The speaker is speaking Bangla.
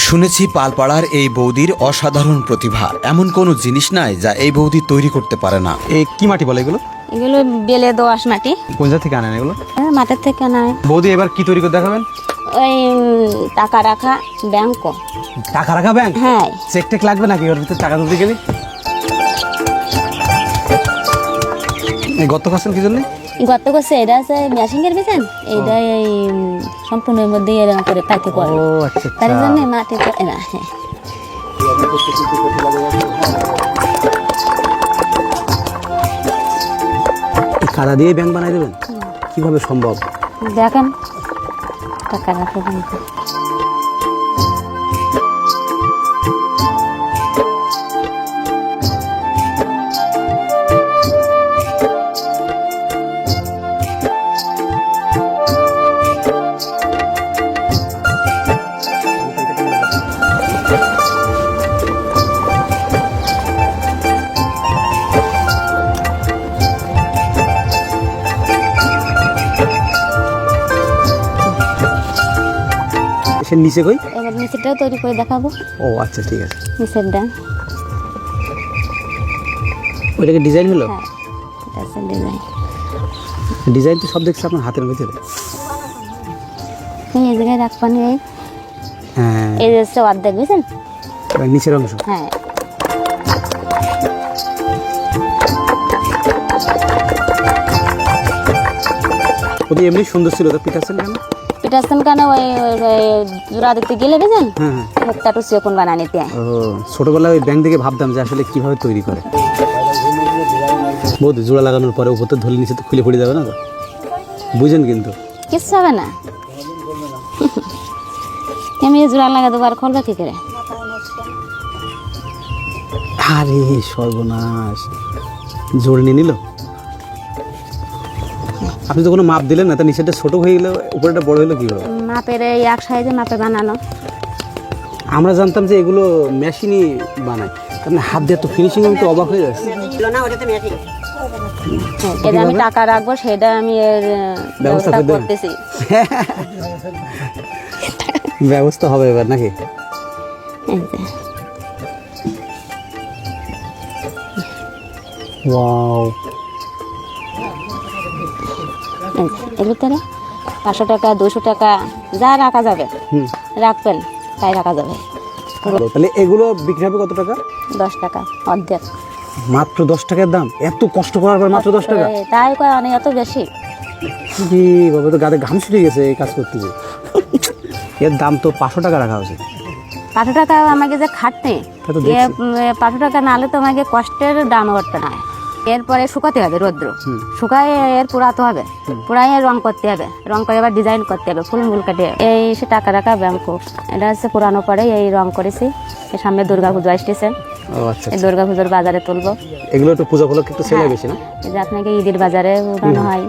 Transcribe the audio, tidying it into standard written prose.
শুনেছি পালপাড়ার এই বৌদির অসাধারণ প্রতিভা। এমন কোনো জিনিস নাই যা এই বৌদি তৈরি করতে পারে না। এই কি মাটি বলে এগুলো? এগুলো বেলে দোআঁশ মাটি। কোন জায়গা থেকে আনেন এগুলো? মাঠের থেকে আনায়। বৌদি এবার কি তৈরি করে দেখাবেন? ওই টাকা রাখা ব্যাংক। টাকা রাখা ব্যাংক? হ্যাঁ। চেক টেক লাগবে নাকি ওর ভিতরে টাকা তুলতে গেলে? এই গর্ত করছেন কি জন্য? গত করছে এটা আছে মেশিনের বিছান, এইটা এই সম্পূর্ণের মধ্যে এরকম করে পাইতে পারে। ও আচ্ছা তার জন্য মাটি না। হ্যাঁ, কাদা দিয়ে ব্যাংক বানাই দেবেন? কিভাবে সম্ভব? দেখেন টাকা রাখা ব্যাংক। সে নিচে কই? এবার নিচেরটাও তৈরি করে দেখাবো। ও আচ্ছা ঠিক আছে। নিচেরটা ওইটাকে ডিজাইন হলো? হ্যাঁ, এটা আছে ডিজাইন। ডিজাইন তো সব দেখছি আপনার হাতের ভিতরে। এই জায়গায় রাখবেন। হ্যাঁ, এই যে হচ্ছে অর্ধেক, বুঝছেন? নিচের অংশ। হ্যাঁ, ওদি এমনি সুন্দর ছিল, তো পিটাচ্ছেন কেন? পিটাচ্ছেন কেন? ওই জোড়া দিতে গেলে বুঝছেন হ্যাঁ হ্যাঁ। মুখটা একটু চিকন বানায় নিতে। ও, ছোটবেলায় ওই ব্যাংক থেকে ভাবতাম যে আসলে কিভাবে তৈরি করে। বহুত জোড়া লাগানোর পরে উপর তো ধরে নিচে তো খুলে পড়ে যাবে না তো, বুঝেন? কিন্তু কিচ্ছু হবে না। আমি জোড়া লাগা দেবো আর খুলবে কি করে? আরে সর্বনাশ, জোর নিয়ে নিল। আপনি তো কোনো মাপ দিলেন না, তা নিচেটা ছোট হয়ে গেলে উপরেটা বড় হলো কিভাবে? মাপের এই এক সাইজে মাপে বানানো। আমরা জানতাম যে এগুলো মেশিনই বানায়, আপনি হাত দিয়ে তো ফিনিশিং, আমি তো অবাক হয়ে যাচ্ছি। এটা আমি টাকা রাখবো, সেটা আমি এর ব্যবস্থা ব্যবস্থা করে দেবেন? করতেছি। ব্যবস্থা হবে এবার নাকি? এই যে, ওয়াও, এই যে, এর ভিতরে 500 টাকা 200 টাকা যা রাখা যাবে রাখবেন, তাই রাখা যাবে। তাহলে এগুলো বিক্রি হবে কত টাকা? 10 টাকা অর্ধেক। মাত্র 10 টাকার দাম? এত কষ্ট করার পর মাত্র 10 টাকা? তাই কয় অনেক এত বেশি। জি বাবা, তো গাতে ঘাম ছুটে গেছে এই কাজ করতে গিয়ে। এর দাম তো 500 টাকা রাখা উচিত। 500 টাকা আমাকে যে খাটতে, তা তো দেখছি। 500 টাকা নালে তো আমাকে কষ্টের দাম করতে না। এরপরে শুকাতে হবে রৌদ্র, শুকায় এর পুরাতে হবে, পুরাই রং করতে হবে, রং করে আবার ডিজাইন করতে হবে, ফুল মূল কাটে। এই সে টাকা রাখা ব্যাংক, এটা হচ্ছে পুরানো পরে এই রং করেছি। এর সামনে দুর্গা পুজো আসতেছে, ও আচ্ছা। এই দুর্গা পুজোর বাজারে তুলবো। এগুলো একটু পূজা উপলক্ষে একটু সেল হয় বেশি না? এই যে আপনাকে ঈদের বাজারে উঠানো হয়।